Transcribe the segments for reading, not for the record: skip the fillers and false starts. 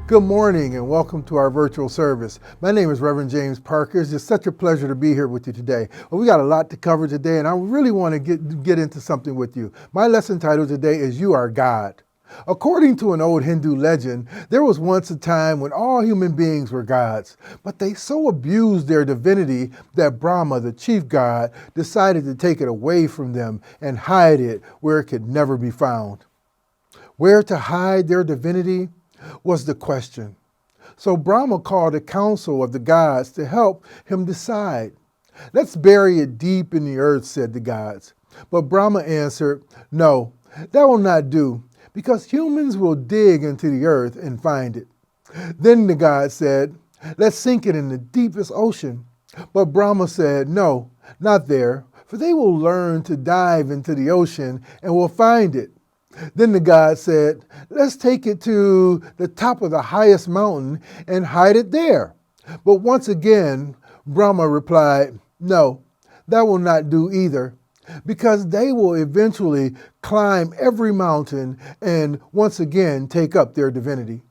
Good morning and welcome to our virtual service. My name is Reverend James Parker. It's just such a pleasure to be here with you today. Well, we got a lot to cover today and I really want to get into something with you. My lesson title today is You Are God. According to an old Hindu legend, there was once a time when all human beings were gods, but they so abused their divinity that Brahma, the chief god, decided to take it away from them and hide it where it could never be found. Where to hide their divinity was the question. So Brahma called a council of the gods to help him decide. Let's bury it deep in the earth, said the gods. But Brahma answered, no, that will not do, because humans will dig into the earth and find it. Then the gods said, let's sink it in the deepest ocean. But Brahma said, no, not there, for they will learn to dive into the ocean and will find it. Then the god said, let's take it to the top of the highest mountain and hide it there. But once again, Brahma replied, no, that will not do either, because they will eventually climb every mountain and once again take up their divinity.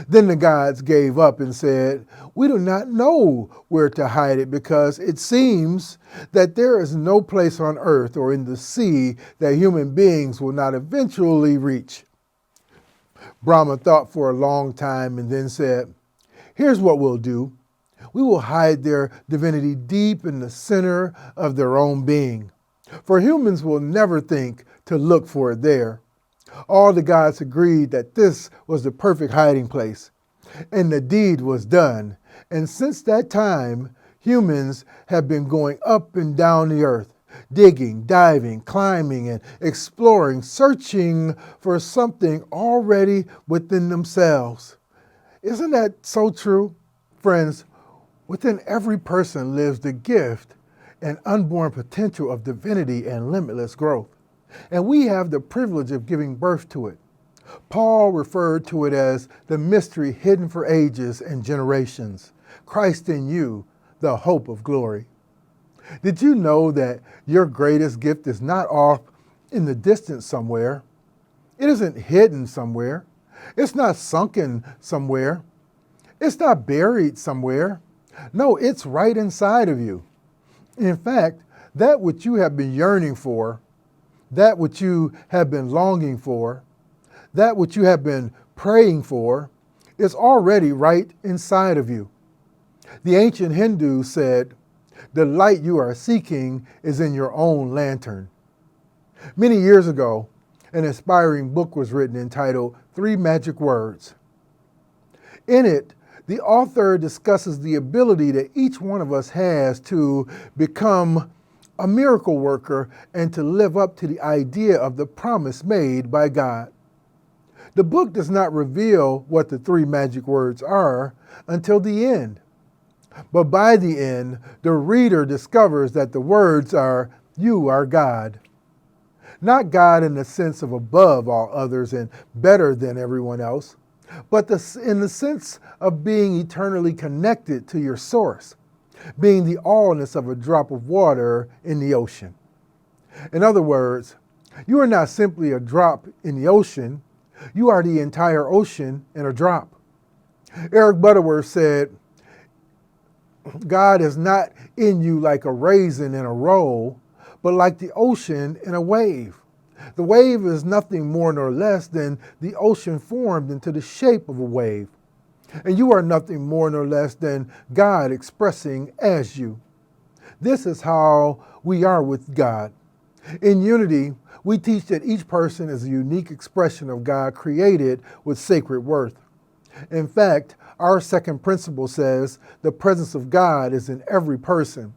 Then the gods gave up and said, we do not know where to hide it because it seems that there is no place on earth or in the sea that human beings will not eventually reach. Brahma thought for a long time and then said, here's what we'll do. We will hide their divinity deep in the center of their own being, for humans will never think to look for it there. All the gods agreed that this was the perfect hiding place, and the deed was done. And since that time, humans have been going up and down the earth, digging, diving, climbing, and exploring, searching for something already within themselves. Isn't that so true? Friends, within every person lives the gift and unborn potential of divinity and limitless growth. And we have the privilege of giving birth to it. Paul referred to it as the mystery hidden for ages and generations, Christ in you, the hope of glory. Did you know that your greatest gift is not off in the distance somewhere? It isn't hidden somewhere. It's not sunken somewhere. It's not buried somewhere. No, it's right inside of you. In fact, that which you have been yearning for, that which you have been longing for, that which you have been praying for, is already right inside of you. The ancient Hindus said, the light you are seeking is in your own lantern. Many years ago, an inspiring book was written entitled 3 Magic Words. In it, the author discusses the ability that each one of us has to become a miracle worker and to live up to the idea of the promise made by God. The book does not reveal what the 3 magic words are until the end. But by the end, the reader discovers that the words are, you are God. Not God in the sense of above all others and better than everyone else, but in the sense of being eternally connected to your source, being the allness of a drop of water in the ocean. In other words, you are not simply a drop in the ocean, you are the entire ocean in a drop. Eric Butterworth said, God is not in you like a raisin in a roll, but like the ocean in a wave. The wave is nothing more nor less than the ocean formed into the shape of a wave. And you are nothing more nor less than God expressing as you. This is how we are with God. In unity, we teach that each person is a unique expression of God created with sacred worth. In fact, our second principle says the presence of God is in every person.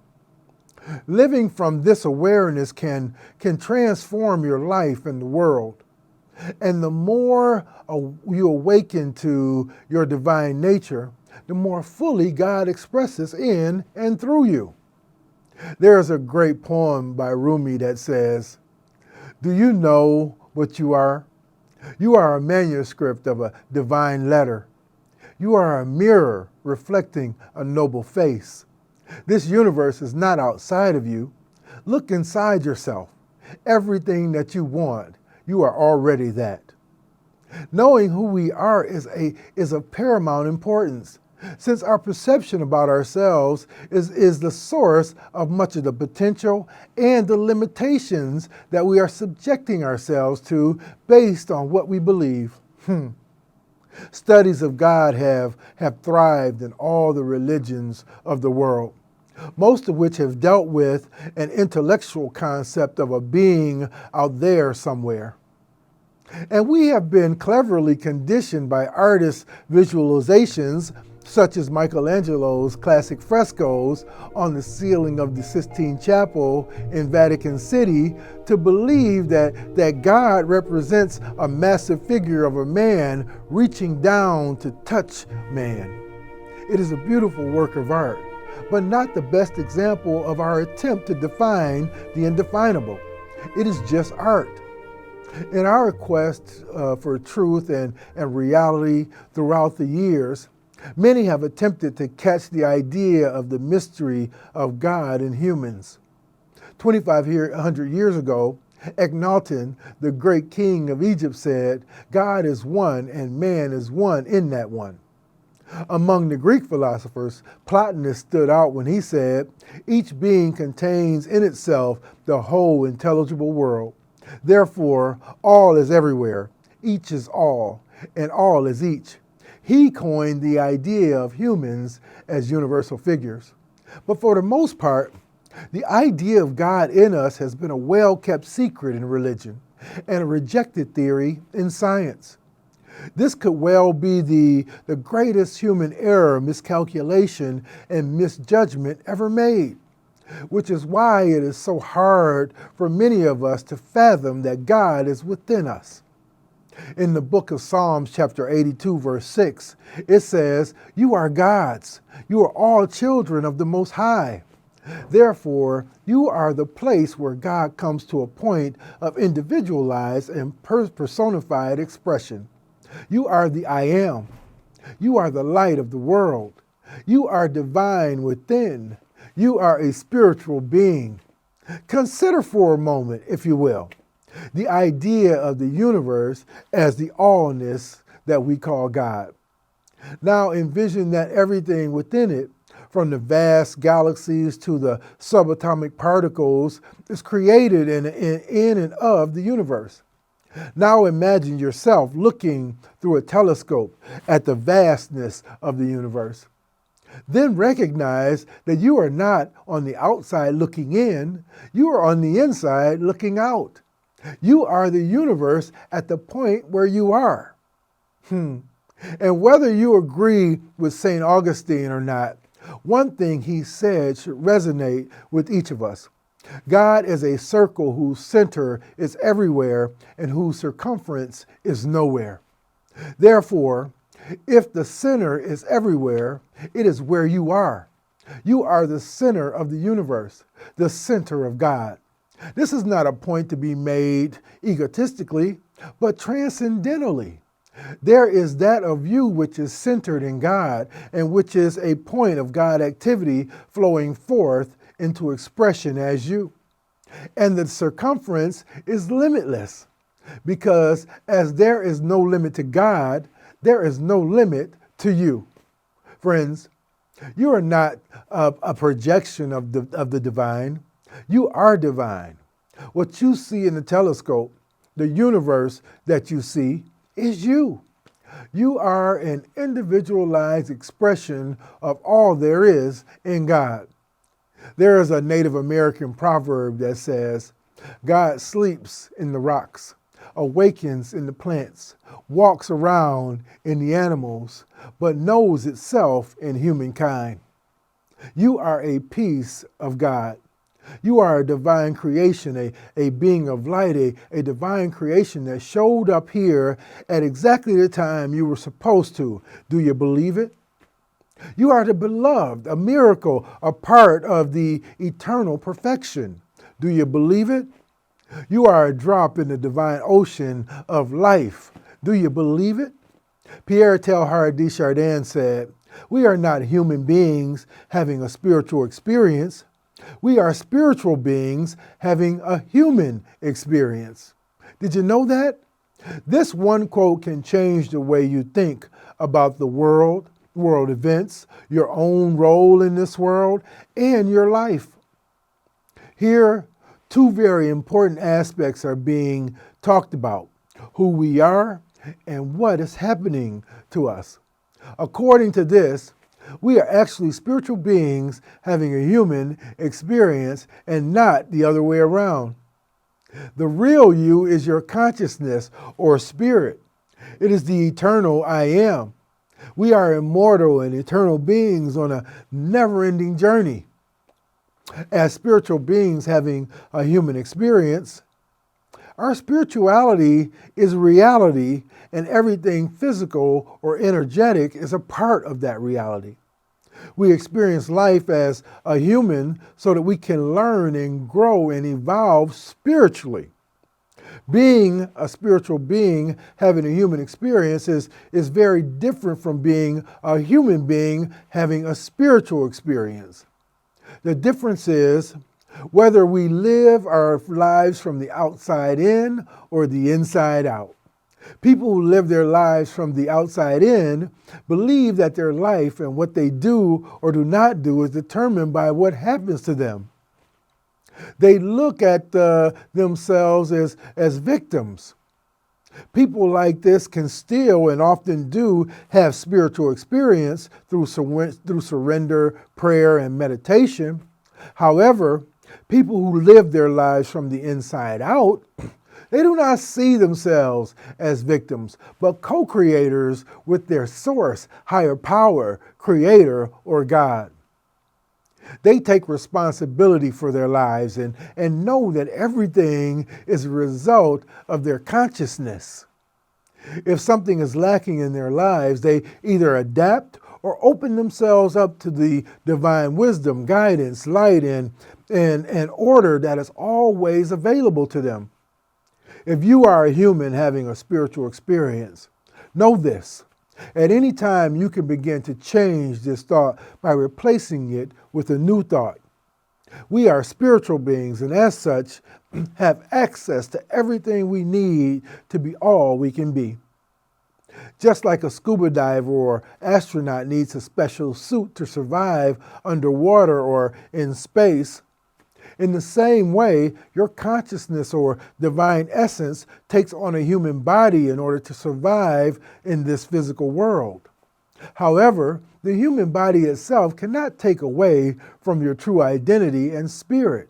Living from this awareness can transform your life and the world. And the more you awaken to your divine nature, the more fully God expresses in and through you. There is a great poem by Rumi that says, do you know what you are? You are a manuscript of a divine letter. You are a mirror reflecting a noble face. This universe is not outside of you. Look inside yourself. Everything that you want, you are already that. Knowing who we are is of paramount importance, since our perception about ourselves is the source of much of the potential and the limitations that we are subjecting ourselves to based on what we believe. Studies of God have thrived in all the religions of the world, most of which have dealt with an intellectual concept of a being out there somewhere. And we have been cleverly conditioned by artists' visualizations, such as Michelangelo's classic frescoes on the ceiling of the Sistine Chapel in Vatican City, to believe that God represents a massive figure of a man reaching down to touch man. It is a beautiful work of art, but not the best example of our attempt to define the indefinable. It is just art. In our quest for truth and reality throughout the years, many have attempted to catch the idea of the mystery of God in humans. 2,500 years ago, Ikhnaton, the great king of Egypt, said, "God is one and man is one in that one." Among the Greek philosophers, Plotinus stood out when he said, "Each being contains in itself the whole intelligible world. Therefore, all is everywhere, each is all, and all is each." He coined the idea of humans as universal figures. But for the most part, the idea of God in us has been a well-kept secret in religion and a rejected theory in science. This could well be the greatest human error, miscalculation, and misjudgment ever made, which is why it is so hard for many of us to fathom that God is within us. In the book of Psalms, chapter 82, verse 6, it says, "You are God's. You are all children of the Most High. Therefore, you are the place where God comes to a point of individualized and personified expression. You are the I Am. You are the light of the world. You are divine within. You are a spiritual being." Consider for a moment, if you will, the idea of the universe as the allness that we call God. Now envision that everything within it, from the vast galaxies to the subatomic particles, is created in and of the universe. Now imagine yourself looking through a telescope at the vastness of the universe. Then recognize that you are not on the outside looking in, you are on the inside looking out. You are the universe at the point where you are. And whether you agree with St. Augustine or not, one thing he said should resonate with each of us. God is a circle whose center is everywhere and whose circumference is nowhere. Therefore, if the center is everywhere, it is where you are. You are the center of the universe, the center of God. This is not a point to be made egotistically, but transcendentally. There is that of you which is centered in God and which is a point of God activity flowing forth into expression as you. And the circumference is limitless, because as there is no limit to God, there is no limit to you. Friends, you are not a projection of the divine. You are divine. What you see in the telescope, the universe that you see, is you. You are an individualized expression of all there is in God. There is a Native American proverb that says, "God sleeps in the rocks, awakens in the plants, walks around in the animals, but knows itself in humankind." You are a piece of God. You are a divine creation, a being of light, a divine creation that showed up here at exactly the time you were supposed to. Do you believe it? You are the beloved, a miracle, a part of the eternal perfection. Do you believe it? You are a drop in the divine ocean of life. Do you believe it? Pierre Teilhard de Chardin said, "We are not human beings having a spiritual experience. We are spiritual beings having a human experience." Did you know that? This one quote can change the way you think about the world events, your own role in this world, and your life. Here, two very important aspects are being talked about: who we are and what is happening to us. According to this, we are actually spiritual beings having a human experience and not the other way around. The real you is your consciousness or spirit. It is the eternal I am. We are immortal and eternal beings on a never-ending journey. As spiritual beings having a human experience, our spirituality is reality, and everything physical or energetic is a part of that reality. We experience life as a human so that we can learn and grow and evolve spiritually. Being a spiritual being having a human experience is very different from being a human being having a spiritual experience. The difference is whether we live our lives from the outside in or the inside out. People who live their lives from the outside in believe that their life and what they do or do not do is determined by what happens to them. They look at themselves as victims. People like this can still and often do have spiritual experience through surrender, prayer, and meditation. However, people who live their lives from the inside out, they do not see themselves as victims, but co-creators with their source, higher power, creator, or God. They take responsibility for their lives and know that everything is a result of their consciousness. If something is lacking in their lives, they either adapt or open themselves up to the divine wisdom, guidance, light, and order that is always available to them. If you are a human having a spiritual experience, know this. At any time, you can begin to change this thought by replacing it with a new thought. We are spiritual beings, and as such, have access to everything we need to be all we can be. Just like a scuba diver or astronaut needs a special suit to survive underwater or in space, in the same way, your consciousness or divine essence takes on a human body in order to survive in this physical world. However, the human body itself cannot take away from your true identity and spirit.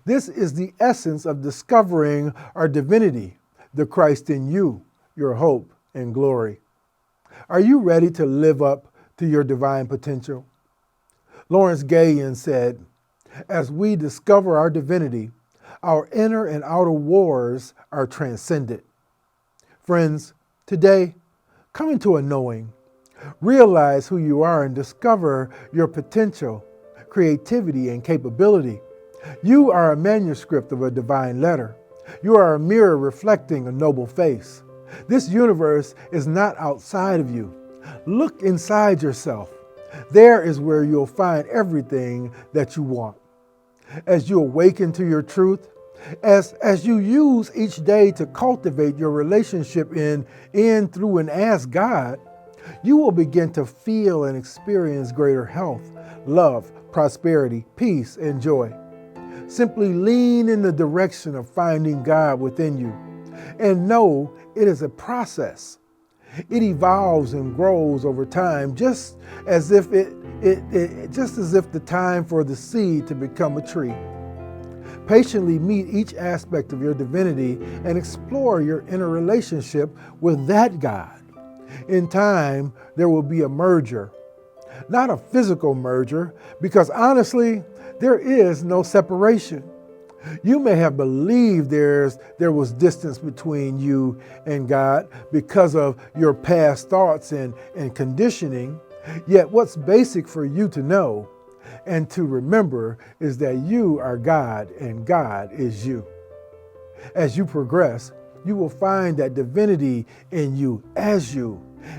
This is the essence of discovering our divinity, the Christ in you, your hope and glory. Are you ready to live up to your divine potential? Laurence Galian said, "As we discover our divinity, our inner and outer wars are transcended." Friends, today, come into a knowing. Realize who you are and discover your potential, creativity, and capability. You are a manuscript of a divine letter. You are a mirror reflecting a noble face. This universe is not outside of you. Look inside yourself. There is where you'll find everything that you want. As you awaken to your truth, as you use each day to cultivate your relationship in, through, and as God, you will begin to feel and experience greater health, love, prosperity, peace, and joy. Simply lean in the direction of finding God within you and know it is a process. It evolves and grows over time, just as if the time for the seed to become a tree. Patiently meet each aspect of your divinity and explore your inner relationship with that God. In time, there will be a merger, not a physical merger, because honestly, there is no separation. You may have believed there was distance between you and God because of your past thoughts and conditioning, yet what's basic for you to know and to remember is that you are God and God is you. As you progress, you will find that divinity in you,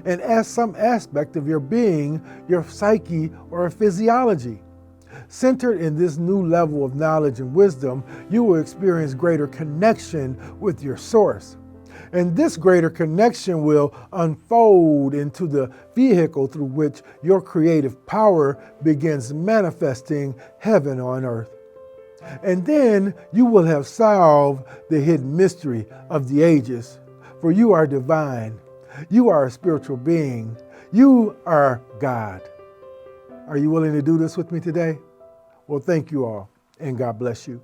and as some aspect of your being, your psyche or physiology. Centered in this new level of knowledge and wisdom, you will experience greater connection with your source. And this greater connection will unfold into the vehicle through which your creative power begins manifesting heaven on earth. And then you will have solved the hidden mystery of the ages, for you are divine. You are a spiritual being. You are God. Are you willing to do this with me today? Well, thank you all, and God bless you.